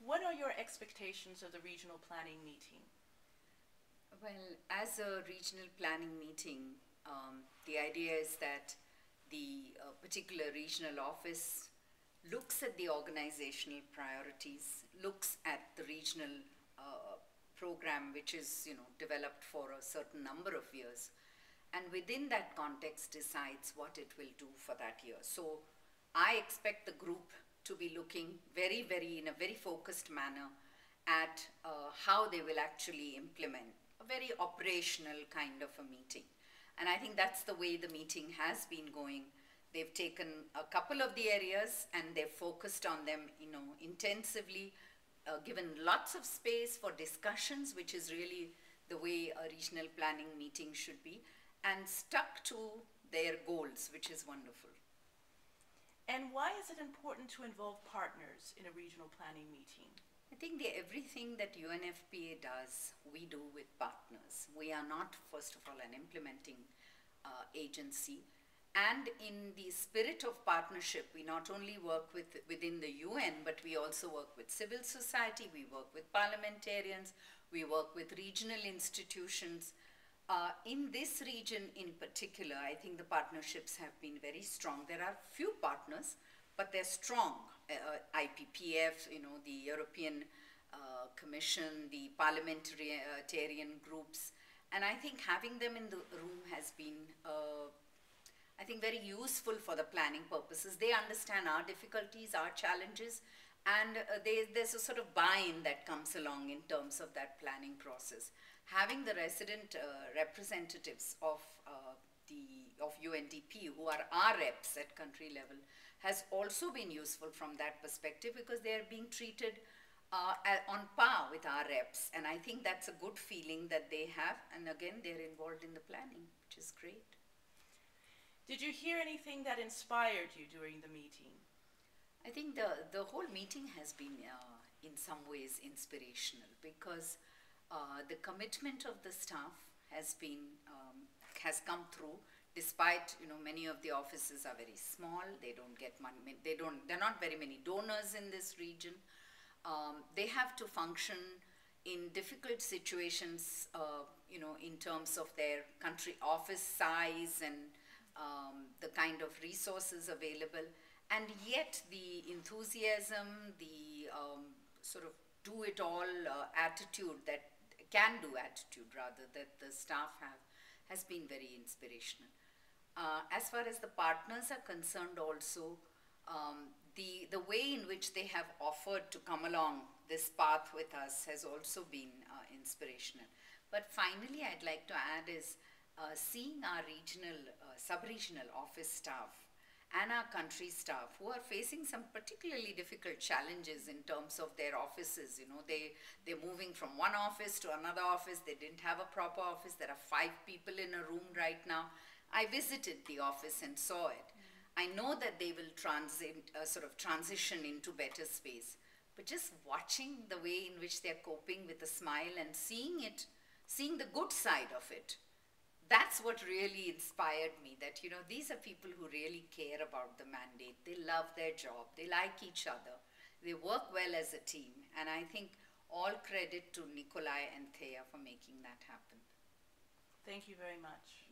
what are your expectations of the regional planning meeting? Well, as a regional planning meeting, the idea is that the particular regional office looks at the organizational priorities, looks at the regional program which is developed for a certain number of years, and within that context decides what it will do for that year. So I expect the group to be looking in a very focused manner at how they will actually implement a very operational kind of a meeting. And I think that's the way the meeting has been going. They've taken a couple of the areas and they've focused on them, intensively, given lots of space for discussions, which is really the way a regional planning meeting should be, and stuck to their goals, which is wonderful. And why is it important to involve partners in a regional planning meeting? I think everything that UNFPA does, we do with partners. We are not, first of all, an implementing agency. And in the spirit of partnership, we not only work within the UN, but we also work with civil society, we work with parliamentarians, we work with regional institutions. In this region in particular, I think the partnerships have been very strong. There are few partners, but they're strong. IPPF, the European Commission, the parliamentarian groups. And I think having them in the room has been I think very useful for the planning purposes. They understand our difficulties, our challenges, and there's a sort of buy-in that comes along in terms of that planning process. Having the resident representatives of UNDP, who are our reps at country level, has also been useful from that perspective, because they are being treated on par with our reps. And I think that's a good feeling that they have. And again, they're involved in the planning, which is great. Did you hear anything that inspired you during the meeting? I think the whole meeting has been in some ways inspirational, because the commitment of the staff has has come through, despite many of the offices are very small. They don't get money. There are not very many donors in this region. They have to function in difficult situations, in terms of their country office size and the kind of resources available, and yet the enthusiasm, the sort of do-it-all attitude, that the staff have, has been very inspirational. As far as the partners are concerned also, the way in which they have offered to come along this path with us has also been inspirational. But finally, I'd like to add is seeing our regional, sub-regional office staff and our country staff who are facing some particularly difficult challenges in terms of their offices. They're moving from one office to another office. They didn't have a proper office. There are 5 people in a room right now. I visited the office and saw it. I know that they will transition into better space. But just watching the way in which they're coping with a smile and seeing the good side of it, that's what really inspired me, that these are people who really care about the mandate. They love their job. They like each other. They work well as a team. And I think all credit to Nikolai and Thea for making that happen. Thank you very much.